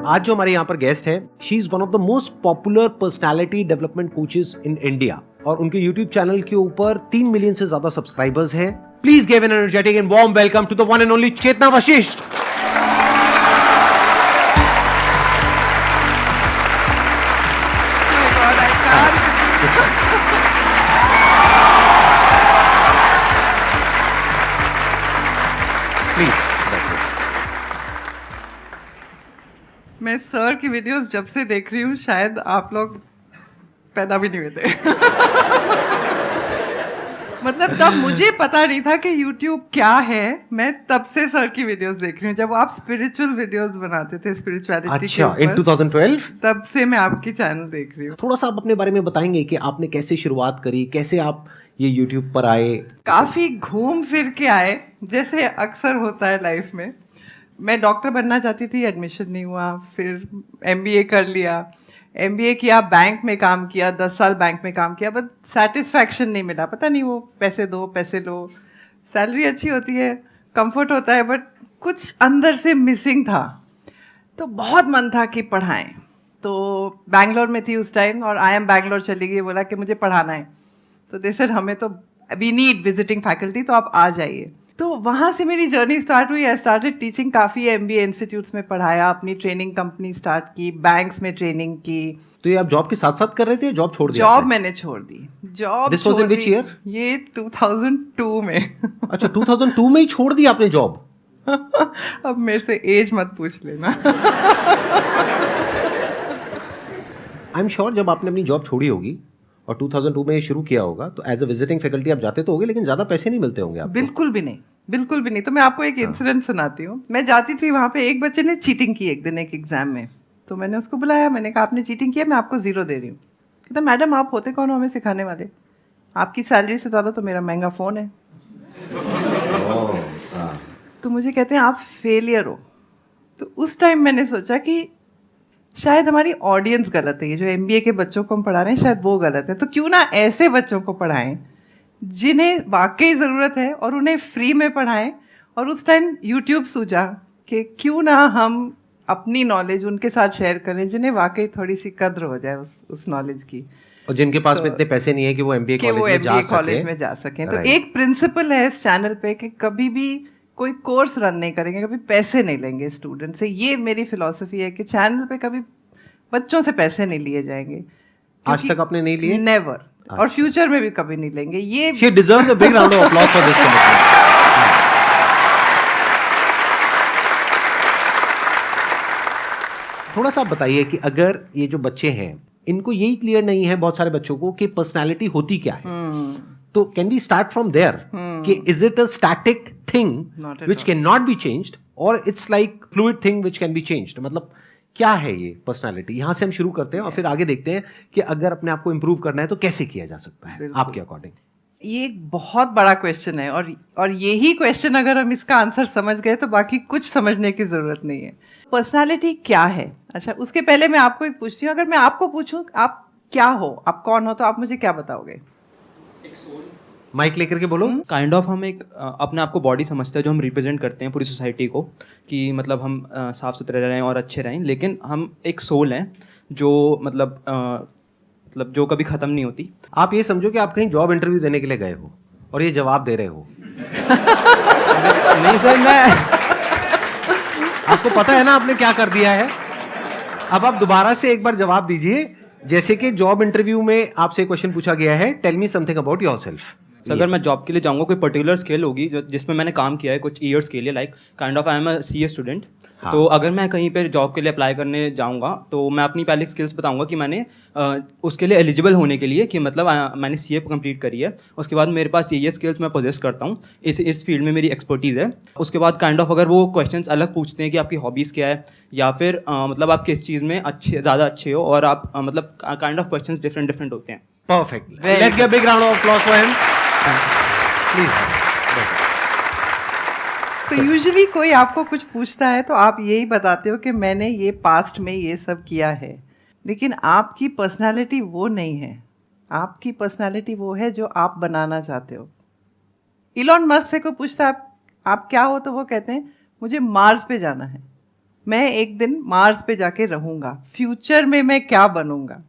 आज जो हमारे यहाँ पर गेस्ट है, she is one of the most popular personality development coaches in India और उनके यूट्यूब चैनल के ऊपर 3 मिलियन से ज्यादा सब्सक्राइबर्स हैं। Please give an energetic and warm welcome to the one and only Chetna Vashishtha. Please. मैं सर की वीडियोस जब से देख रही हूँ, शायद आप लोग पैदा भी नहीं हुए थे। मतलब तब मुझे पता नहीं था कि YouTube क्या है। मैं तब से सर की वीडियोस देख रही हूँ, जब आप स्पिरिचुअल वीडियोस बनाते थे स्पिरिचुअलिटी के ऊपर। इन 2012 तब से मैं आपकी चैनल देख रही हूँ। थोड़ा सा आप अपने बारे में बताएंगे कि आपने कैसे शुरुआत करी, कैसे आप ये YouTube पर आए? काफी घूम फिर के आए, जैसे अक्सर होता है लाइफ में। मैं डॉक्टर बनना चाहती थी, एडमिशन नहीं हुआ। फिर MBA कर लिया, MBA किया, बैंक में काम किया, 10 साल बैंक में काम किया, बट सेटिस्फैक्शन नहीं मिला। पता नहीं, वो पैसे दो पैसे लो, सैलरी अच्छी होती है, कंफर्ट होता है, बट कुछ अंदर से मिसिंग था। तो बहुत मन था कि पढ़ाएं। तो बैंगलोर में थी उस टाइम, और IIM बैंगलोर चली गई, बोला कि मुझे पढ़ाना है। तो दे सेड हमें तो वी नीड विजिटिंग फैकल्टी, तो आप आ जाइए। तो वहाँ से मेरी जर्नी स्टार्ट हुई। आई स्टार्टेड टीचिंग, काफ़ी MBA इंस्टीट्यूट्स में पढ़ाया, अपनी ट्रेनिंग कंपनी स्टार्ट की, बैंक्स में ट्रेनिंग की। तो ये आप जॉब के साथ साथ कर रहे थे, जॉब छोड़ दिया? जॉब मैंने छोड़ दी। Job This was in which year? ये 2002 में। अच्छा, 2002 में ही छोड़ दिया आपने जॉब? अब मेरे से एज मत पूछ लेना। आई एम श्योर जब आपने अपनी जॉब छोड़ी होगी और 2002 में ये शुरू किया होगा, तो एज अ विजिटिंग फैकल्टी आप जाते तो होंगे, लेकिन ज्यादा पैसे नहीं मिलते होंगे आपको। बिल्कुल भी नहीं, बिल्कुल भी नहीं। तो मैं आपको एक इंसिडेंट सुनाती हूँ। मैं जाती थी वहाँ पे, एक बच्चे ने चीटिंग की एक दिन एक एग्जाम में। तो मैंने उसको बुलाया, मैंने कहा आपने चीटिंग किया, मैं आपको 0 दे रही हूँ। कहता मैडम आप होते कौन हो हमें सिखाने वाले? आपकी सैलरी से ज़्यादा तो मेरा महंगा फ़ोन है। तो मुझे कहते हैं आप फेलियर हो। तो उस टाइम मैंने सोचा कि शायद हमारी ऑडियंस गलत है। ये जो MBA के बच्चों को हम पढ़ा रहे हैं, शायद वो गलत है। तो क्यों ना ऐसे बच्चों को पढ़ाएं जिन्हें वाकई ज़रूरत है, और उन्हें फ्री में पढ़ाएं। और उस टाइम YouTube सूझा कि क्यों ना हम अपनी नॉलेज उनके साथ शेयर करें जिन्हें वाकई थोड़ी सी कद्र हो जाए उस नॉलेज की, और जिनके पास में इतने पैसे नहीं है कि वो MBA कॉलेज में जा सकें। तो एक प्रिंसिपल है इस चैनल पे कि कभी भी कोई कोर्स रन नहीं करेंगे, कभी पैसे नहीं लेंगे स्टूडेंट से। ये मेरी फिलॉसफी है कि चैनल पे कभी बच्चों से पैसे नहीं लिए जाएंगे। आज तक आपने नहीं लिए? नेवर। और फ्यूचर में भी कभी नहीं लेंगे। ये She deserves a big round of applause for this commitment. थोड़ा सा बताइए कि अगर ये जो बच्चे हैं, इनको यही क्लियर नहीं है बहुत सारे बच्चों को कि पर्सनालिटी होती क्या है, तो can we start from there कि is it a static thing which can not be changed, और it's like fluid thing which can be changed? मतलब क्या है ये पर्सनालिटी? यहां से हम शुरू करते हैं और फिर आगे देखते हैं कि अगर अपने आप को इंप्रूव करना है तो कैसे किया जा सकता है आपके अकॉर्डिंग। ये एक बहुत बड़ा क्वेश्चन है, और यही क्वेश्चन अगर हम इसका आंसर समझ गए तो बाकी कुछ समझने की जरूरत नहीं है। पर्सनालिटी क्या है? अच्छा, उसके पहले मैं आपको एक पूछती हूँ। अगर मैं आपको पूछूं आप क्या हो, आप कौन हो, तो आप मुझे क्या बताओगे? माइक लेकर के बोलो। काइंड ऑफ हम एक अपने आप को बॉडी समझते हैं जो हम रिप्रेजेंट करते हैं पूरी सोसाइटी को, कि मतलब हम साफ सुथरे रहें और अच्छे रहें, लेकिन हम एक सोल हैं जो मतलब जो कभी ख़त्म नहीं होती। आप ये समझो कि आप कहीं जॉब इंटरव्यू देने के लिए गए हो और ये जवाब दे रहे हो। नहीं सर, मैं आपको पता है ना आपने क्या कर दिया है। अब आप दोबारा से एक बार जवाब दीजिए, जैसे कि जॉब इंटरव्यू में आपसे क्वेश्चन पूछा गया है, tell me something about yourself. अगर मैं जॉब के लिए जाऊंगा, कोई पर्टिकुलर स्किल होगी जो जिसमें मैंने काम किया है कुछ ईयर्स के लिए, like kind of I am a CA student. तो अगर मैं कहीं पर जॉब के लिए अप्लाई करने जाऊंगा तो मैं अपनी पहले स्किल्स बताऊंगा कि मैंने उसके लिए एलिजिबल होने के लिए कि मतलब मैंने CA कंप्लीट करी है, उसके बाद मेरे पास ये स्किल्स मैं पोजेस करता हूँ, इस फील्ड में मेरी एक्सपर्टीज़ है। उसके बाद काइंड ऑफ अगर वो क्वेश्चंस अलग पूछते हैं कि आपकी हॉबीज़ क्या है, या फिर मतलब आप किस चीज़ में ज़्यादा अच्छे हो, और आप मतलब काइंड ऑफ क्वेश्चंस डिफरेंट होते हैं। Perfect, let's give a big round of applause for him please. तो यूजुअली कोई आपको कुछ पूछता है तो आप यही बताते हो कि मैंने ये पास्ट में ये सब किया है, लेकिन आपकी पर्सनालिटी वो नहीं है। आपकी पर्सनालिटी वो है जो आप बनाना चाहते हो। इलॉन मस्क से कोई पूछता है आप क्या हो, तो वो कहते हैं मुझे मार्स पे जाना है। मैं एक दिन मार्स पे जाके रहूँगा, फ्यूचर में मैं क्या बनूँगा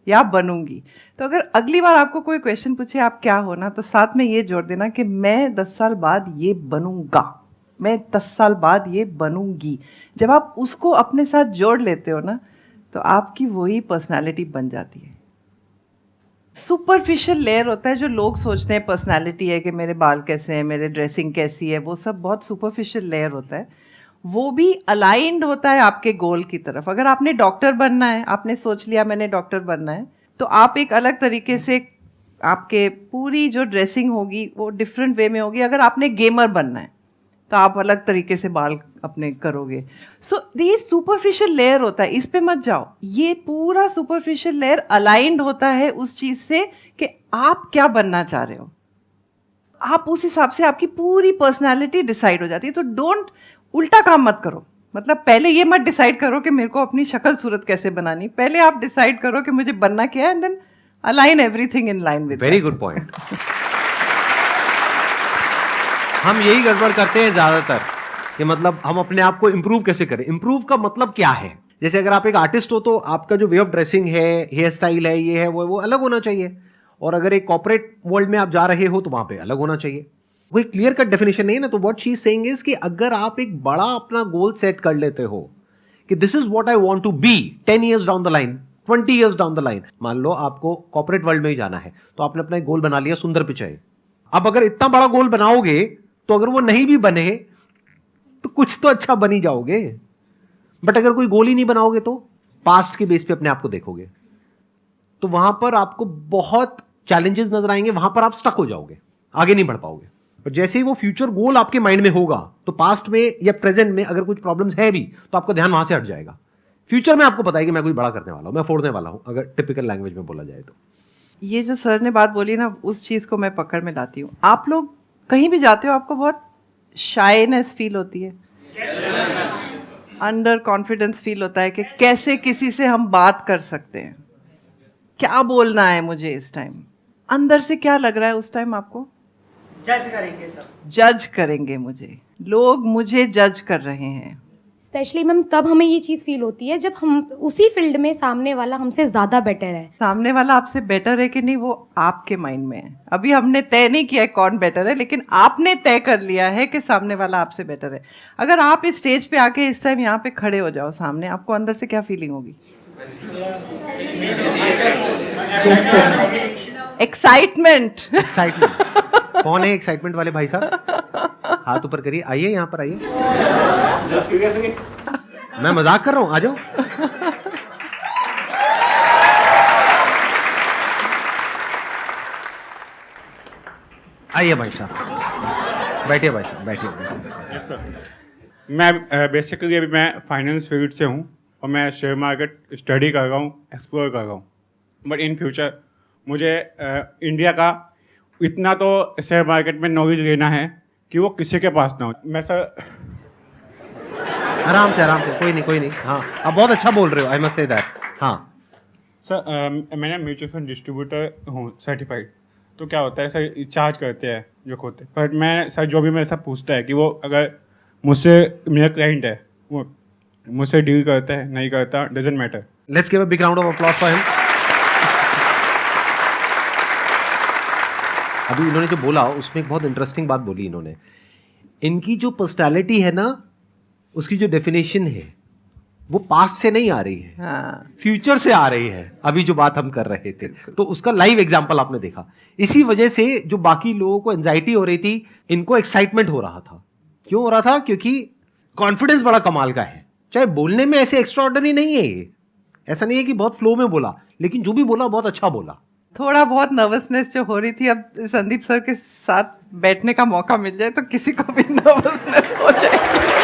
या बनूंगी। तो अगर अगली बार आपको कोई क्वेश्चन पूछे आप क्या होना, तो साथ में ये जोड़ देना कि मैं 10 साल बाद ये बनूंगा, मैं 10 साल बाद ये बनूंगी। जब आप उसको अपने साथ जोड़ लेते हो ना, तो आपकी वही पर्सनालिटी बन जाती है। सुपरफिशियल लेयर होता है जो लोग सोचते हैं पर्सनालिटी है कि मेरे बाल कैसे हैं, मेरे ड्रेसिंग कैसी है, वो सब बहुत सुपरफिशियल लेयर होता है। वो भी अलाइंड होता है आपके गोल की तरफ। अगर आपने डॉक्टर बनना है, आपने सोच लिया मैंने डॉक्टर बनना है, तो आप एक अलग तरीके से आपके पूरी जो ड्रेसिंग होगी वो डिफरेंट वे में होगी। अगर आपने गेमर बनना है तो आप अलग तरीके से बाल अपने करोगे। सो ये सुपरफिशियल लेयर होता है, इस पे मत जाओ। ये पूरा सुपरफिशियल लेयर अलाइंड होता है उस चीज़ से कि आप क्या बनना चाह रहे हो। आप उस हिसाब से आपकी पूरी पर्सनालिटी डिसाइड हो जाती है। तो डोंट उल्टा काम मत करो। मतलब पहले ये मत डिसाइड करो कि मेरे को अपनी शक्ल सूरत कैसे बनानी, पहले आप डिसाइड करो कि मुझे बनना क्या है, and then align everything in line with. Very good point. हम यही गड़बड़ करते हैं ज्यादातर कि मतलब हम अपने आप को इंप्रूव कैसे करें। इंप्रूव का मतलब क्या है? जैसे अगर आप एक आर्टिस्ट हो तो आपका जो वे ऑफ ड्रेसिंग है, हेयर स्टाइल है, ये है वो अलग होना चाहिए। और अगर एक कॉर्पोरेट वर्ल्ड में आप जा रहे हो तो वहां पे अलग होना चाहिए। कोई क्लियर कट डेफिनेशन नहीं है ना। तो what she is saying is कि अगर आप एक बड़ा अपना गोल सेट कर लेते हो कि this is what I want to be 10 years down the line, 20 years down the line, मान लो आपको कॉर्पोरेट वर्ल्ड में ही जाना है, तो आपने अपना एक गोल बना लिया सुंदर पिचाई। अब अगर इतना बड़ा गोल बनाओगे तो अगर वो नहीं भी बने तो कुछ तो अच्छा बन ही जाओगे। बट अगर कोई गोल ही नहीं बनाओगे तो पास्ट के बेस पे अपने आप को देखोगे, तो वहां पर आपको बहुत चैलेंजेस नजर आएंगे, वहां पर आप स्टक हो जाओगे, आगे नहीं बढ़ पाओगे। और जैसे ही वो फ्यूचर गोल आपके माइंड में होगा तो पास्ट में या प्रेजेंट में अगर कुछ प्रॉब्लम्स है भी तो आपका ध्यान वहां से हट जाएगा। फ्यूचर में आपको पता है कि मैं कुछ बड़ा करने वाला हूं, मैं फोड़ने वाला हूं, अगर टिपिकल लैंग्वेज में बोला जाए तो। ये जो सर ने बात बोली ना, उस चीज़ को मैं पकड़ में लाती हूँ। आप लोग कहीं भी जाते हो आपको बहुत शाइनेस फील होती है, अंडर कॉन्फिडेंस फील होता है कि कैसे किसी से हम बात कर सकते हैं, क्या बोलना है मुझे इस टाइम। अंदर से क्या लग रहा है उस टाइम आपको? जज करेंगे सब, जज करेंगे मुझे, लोग मुझे जज कर रहे हैं। स्पेशली मैम तब हमें ये चीज़ फील होती है जब हम उसी फील्ड में सामने वाला हमसे ज़्यादा बेटर है। सामने वाला आपसे बेटर है कि नहीं वो आपके माइंड में है। अभी हमने तय नहीं किया है कौन बेटर है, लेकिन आपने तय कर लिया है कि सामने वाला आपसे बेटर है। अगर आप इस स्टेज पे आके इस टाइम यहाँ पे खड़े हो जाओ सामने, आपको अंदर से क्या फीलिंग होगी? एक्साइटमेंट। एक्साइटमेंट। कौन है एक्साइटमेंट वाले भाई साहब? हाथ ऊपर करिए, आइए यहाँ पर आइए। मैं मजाक कर रहा हूँ, आ जाओ। आइए भाई साहब, बैठिए भाई साहब, बैठिए। Yes sir. मैं बेसिकली अभी मैं फाइनेंस फील्ड से हूँ और मैं शेयर मार्केट स्टडी कर रहा हूँ, एक्सप्लोर कर रहा हूँ। बट इन फ्यूचर मुझे इंडिया का इतना तो शेयर मार्केट में नॉलेज लेना है कि वो किसी के पास ना हो। मैं सर आराम से, कोई नहीं। हाँ, आप बहुत अच्छा बोल रहे हो, आई मस्ट से दैट। हाँ सर, मैंने म्यूचुअल फंड डिस्ट्रीब्यूटर हूँ सर्टिफाइड। तो क्या होता है सर, चार्ज करते हैं जो होते हैं, बट मैं सर जो भी मेरे साथ पूछता है कि वो अगर मुझसे मेरा क्लाइंट है, वो मुझसे डील करता है नहीं करता, doesn't matter. Let's give a big round of applause for him. अभी इन्होंने जो बोला उसमें एक बहुत इंटरेस्टिंग बात बोली इन्होंने। इनकी जो पर्सनालिटी है ना, उसकी जो डेफिनेशन है वो पास्ट से नहीं आ रही है, हाँ, फ्यूचर से आ रही है। अभी जो बात हम कर रहे थे तो उसका लाइव एग्जांपल आपने देखा। इसी वजह से जो बाकी लोगों को एंजाइटी हो रही थी, इनको एक्साइटमेंट हो रहा था। क्यों हो रहा था? क्योंकि कॉन्फिडेंस बड़ा कमाल का है। चाहे बोलने में ऐसे एक्स्ट्राऑर्डिनरी नहीं है ये, ऐसा नहीं है कि बहुत फ्लो में बोला, लेकिन जो भी बोला बहुत अच्छा बोला। थोड़ा बहुत नर्वसनेस जो हो रही थी, अब संदीप सर के साथ बैठने का मौका मिल जाए तो किसी को भी नर्वसनेस हो जाएगी।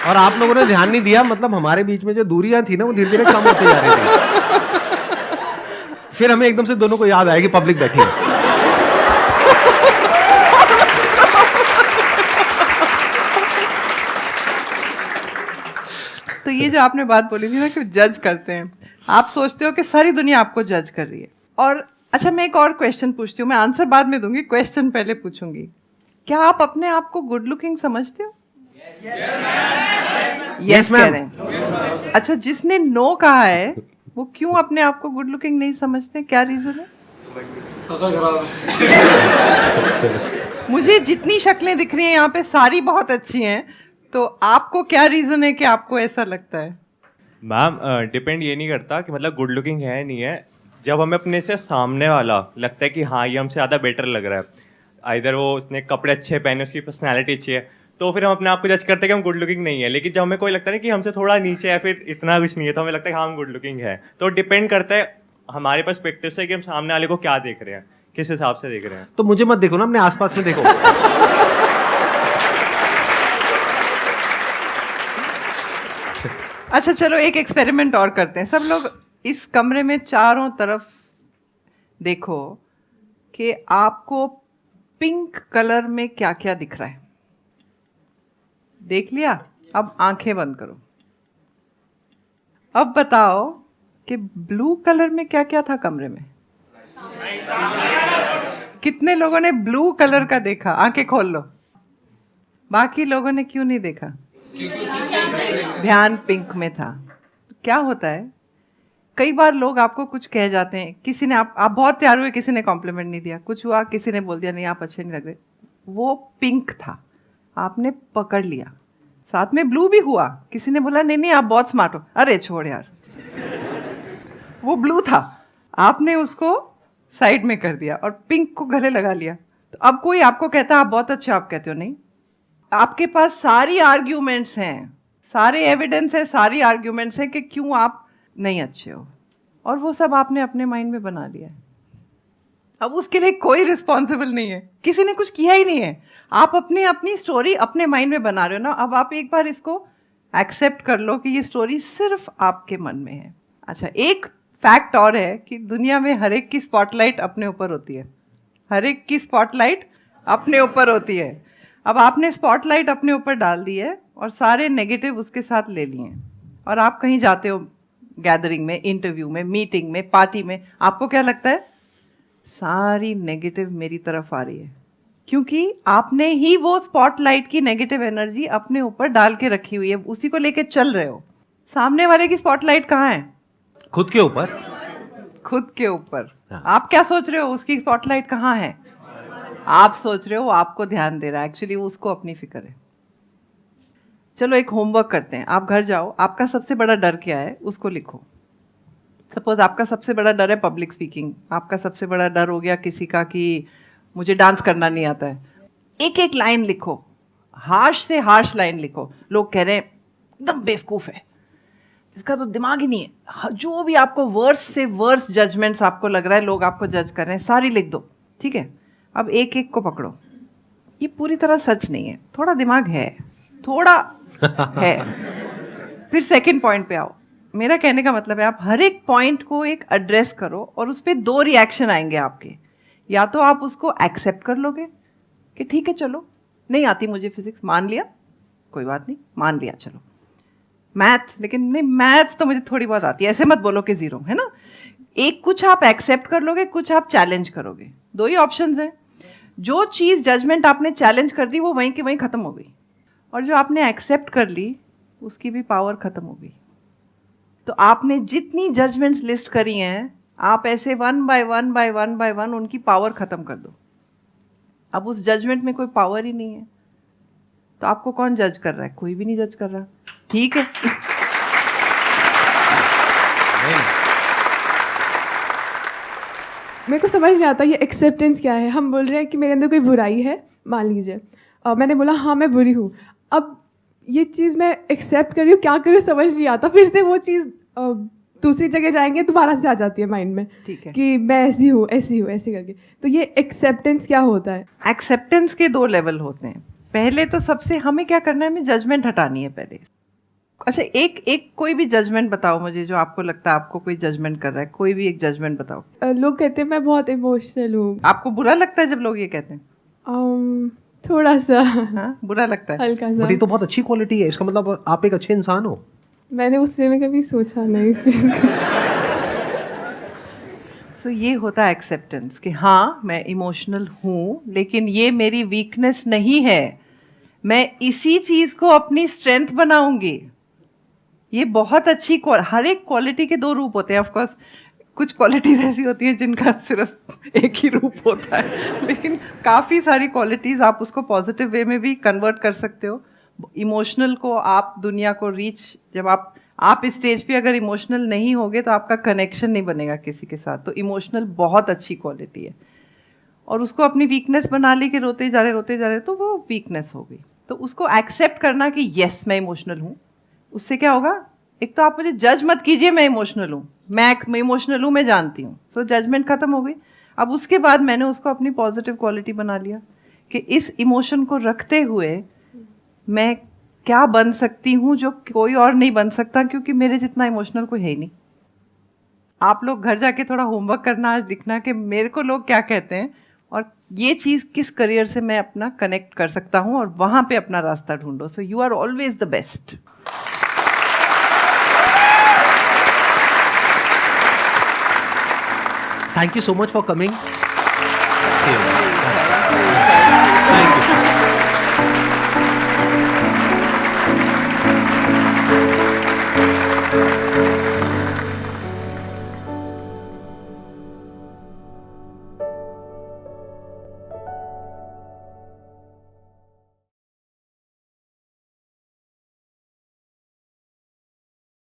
और आप लोगों ने ध्यान नहीं दिया, मतलब हमारे बीच में जो दूरियां थी ना वो धीरे धीरे कम होते जा रही थी। फिर हमें एकदम से दोनों को याद आया कि पब्लिक बैठी है। तो ये जो आपने बात बोली थी ना कि जज करते हैं, आप सोचते हो कि सारी दुनिया आपको जज कर रही है। और अच्छा, मैं एक और क्वेश्चन पूछती हूँ, मैं आंसर बाद में दूंगी, क्वेश्चन पहले पूछूंगी। क्या आप अपने आप को गुड लुकिंग समझते हो? Yes, कह ma'am. रहे हैं। अच्छा, जिसने नो कहा है वो क्यों अपने आप को गुड लुकिंग नहीं समझते? क्या रीजन है? मुझे जितनी शक्लें दिख रही हैं यहाँ पे सारी बहुत अच्छी हैं, तो आपको क्या रीजन है कि आपको ऐसा लगता है? मैम डिपेंड ये नहीं करता कि मतलब गुड लुकिंग है नहीं है। जब हमें अपने से सामने वाला लगता है कि हाँ ये हमसे ज़्यादा बेटर लग रहा है, इधर वो उसने कपड़े अच्छे पहने, उसकी पर्सनैलिटी अच्छी है, तो फिर हम अपने आप को जज करते हैं कि हम गुड लुकिंग नहीं है। लेकिन जब हमें कोई लगता है कि हमसे थोड़ा नीचे है, फिर इतना कुछ नहीं है, तो हमें लगता है कि हाँ हम गुड लुकिंग है। तो डिपेंड करता है हमारे पर्सपेक्टिव से कि हम सामने वाले को क्या देख रहे हैं, किस हिसाब से देख रहे हैं। तो मुझे मत देखो ना, अपने आसपास में देखो। अच्छा चलो एक एक्सपेरिमेंट और करते हैं। सब लोग इस कमरे में चारों तरफ देखो कि आपको पिंक कलर में क्या क्या दिख रहा है। देख लिया? अब आंखें बंद करो। अब बताओ कि ब्लू कलर में क्या क्या था कमरे में? कितने लोगों ने ब्लू कलर का देखा? आंखें खोल लो। बाकी लोगों ने क्यों नहीं देखा? ध्यान पिंक में था। तो क्या होता है, कई बार लोग आपको कुछ कह जाते हैं, किसी ने आप बहुत तैयार हुए, किसी ने कॉम्प्लीमेंट नहीं दिया, कुछ हुआ, किसी ने बोल दिया नहीं आप अच्छे नहीं लग रहे, वो पिंक था, आपने पकड़ लिया। साथ में ब्लू भी हुआ, किसी ने बोला नहीं नहीं आप बहुत स्मार्ट हो, अरे छोड़ यार, वो ब्लू था, आपने उसको साइड में कर दिया और पिंक को गले लगा लिया। तो अब कोई आपको कहता है आप बहुत अच्छे, आप कहते हो नहीं। आपके पास सारी आर्ग्यूमेंट्स हैं, सारे एविडेंस है, सारी आर्ग्यूमेंट्स हैं कि क्यों आप नहीं अच्छे हो, और वो सब आपने अपने माइंड में बना लिया है। अब उसके लिए कोई रिस्पॉन्सिबल नहीं है, किसी ने कुछ किया ही नहीं है, आप अपनी स्टोरी अपने माइंड में बना रहे हो ना। अब आप एक बार इसको एक्सेप्ट कर लो कि ये स्टोरी सिर्फ आपके मन में है। अच्छा, एक फैक्ट और है कि दुनिया में हर एक की स्पॉटलाइट अपने ऊपर होती है, हर एक की स्पॉटलाइट अपने ऊपर होती है। अब आपने स्पॉटलाइट अपने ऊपर डाल दी है और सारे नेगेटिव उसके साथ ले लिए हैं, और आप कहीं जाते हो गैदरिंग में, इंटरव्यू में, मीटिंग में, पार्टी में, आपको क्या लगता है? सारी नेगेटिव मेरी तरफ आ रही है, क्योंकि आपने ही वो स्पॉटलाइट की नेगेटिव एनर्जी अपने ऊपर डाल के रखी हुई है, उसी को लेके चल रहे हो। सामने वाले की स्पॉटलाइट कहाँ है? खुद के ऊपर। खुद के ऊपर। हाँ। आप क्या सोच रहे हो उसकी स्पॉटलाइट कहाँ है? आप सोच रहे हो वो आपको ध्यान दे रहा है, एक्चुअली उसको अपनी फिक्र है। चलो एक होमवर्क करते हैं, आप घर जाओ, आपका सबसे बड़ा डर क्या है उसको लिखो। सपोज आपका सबसे बड़ा डर है पब्लिक स्पीकिंग, आपका सबसे बड़ा डर हो गया किसी का कि मुझे डांस करना नहीं आता है। एक एक लाइन लिखो, हार्श से हार्श लाइन लिखो। लोग कह रहे हैं एकदम बेवकूफ़ है, इसका तो दिमाग ही नहीं है, जो भी आपको वर्स से वर्स जजमेंट्स आपको लग रहा है लोग आपको जज कर रहे हैं, सारी लिख दो, ठीक है? अब एक एक को पकड़ो, ये पूरी तरह सच नहीं है, थोड़ा दिमाग है, थोड़ा है। फिर सेकंड पॉइंट पे आओ। मेरा कहने का मतलब है आप हर एक पॉइंट को एक एड्रेस करो और उस पर 2 रिएक्शन आएंगे आपके। या तो आप उसको एक्सेप्ट कर लोगे कि ठीक है चलो नहीं आती मुझे फिजिक्स, मान लिया, कोई बात नहीं, मान लिया, चलो मैथ, लेकिन नहीं मैथ्स तो मुझे थोड़ी बहुत आती है, ऐसे मत बोलो कि 0 है ना। एक कुछ आप एक्सेप्ट कर लोगे, कुछ आप चैलेंज करोगे, 2 ही ऑप्शंस हैं। जो चीज़ जजमेंट आपने चैलेंज कर दी वो वहीं की वहीं ख़त्म हो गई, और जो आपने एक्सेप्ट कर ली उसकी भी पावर ख़त्म हो गई। तो आपने जितनी जजमेंट्स लिस्ट करी हैं, आप ऐसे 1 बाय 1 उनकी पावर ख़त्म कर दो। अब उस जजमेंट में कोई पावर ही नहीं है, तो आपको कौन जज कर रहा है? कोई भी नहीं जज कर रहा, ठीक है। मेरे को समझ नहीं आता ये एक्सेप्टेंस क्या है। हम बोल रहे हैं कि मेरे अंदर कोई बुराई है, मान लीजिए, मैंने बोला हाँ मैं बुरी हूँ, अब ये चीज़ मैं एक्सेप्ट कर रही हूँ, क्या करूँ समझ नहीं आता। फिर से वो चीज़ दूसरी जगह जाएंगे दोबारा से आ जाती है माइंड में, ठीक है, कि मैं ऐसी हूँ ऐसे करके। तो ये एक्सेप्टेंस क्या होता है? एक्सेप्टेंस के 2 लेवल होते हैं। पहले तो सबसे हमें क्या करना है, हमें जजमेंट हटानी है पहले। अच्छा, एक कोई भी जजमेंट बताओ मुझे जो आपको लगता है आपको कोई जजमेंट कर रहा है, कोई भी एक जजमेंट बताओ। लोग कहते हैं मैं बहुत इमोशनल हूँ। आपको बुरा लगता है जब लोग ये कहते हैं? थोड़ा सा हाँ, बुरा लगता है, हल्का सा। बट ये तो बहुत अच्छी क्वालिटी है, इसका मतलब आप एक अच्छे इंसान हो। मैंने उस वे में कभी सोचा नहीं इस चीज़ को। सो ये होता है एक्सेप्टेंस कि हाँ मैं इमोशनल हूँ, लेकिन ये मेरी वीकनेस नहीं है, मैं इसी चीज़ को अपनी स्ट्रेंथ बनाऊंगी। ये बहुत अच्छी हर एक क्वालिटी के दो रूप होते हैं। ऑफ कोर्स कुछ क्वालिटीज़ ऐसी होती हैं जिनका सिर्फ एक ही रूप होता है, लेकिन काफ़ी सारी क्वालिटीज़ आप उसको पॉजिटिव वे में भी कन्वर्ट कर सकते हो। इमोशनल को आप दुनिया को रीच, जब आप इस स्टेज पे अगर इमोशनल नहीं होगे तो आपका कनेक्शन नहीं बनेगा किसी के साथ। तो इमोशनल बहुत अच्छी क्वालिटी है, और उसको अपनी वीकनेस बना ली कि रोते जा रहे तो वो वीकनेस हो गई। तो उसको एक्सेप्ट करना कि यस मैं इमोशनल हूँ, उससे क्या होगा, एक तो आप मुझे जज मत कीजिए मैं इमोशनल हूँ, मैं इमोशनल हूँ, मैं जानती हूँ। सो जजमेंट खत्म हो गई। अब उसके बाद मैंने उसको अपनी पॉजिटिव क्वालिटी बना लिया कि इस इमोशन को रखते हुए मैं क्या बन सकती हूँ जो कोई और नहीं बन सकता, क्योंकि मेरे जितना इमोशनल कोई है ही नहीं। आप लोग घर जाके थोड़ा होमवर्क करना, आज दिखना कि मेरे को लोग क्या कहते हैं और ये चीज़ किस करियर से मैं अपना कनेक्ट कर सकता हूँ, और वहाँ पे अपना रास्ता ढूंढो। So you are always the best. Thank you so much for coming. Thank you.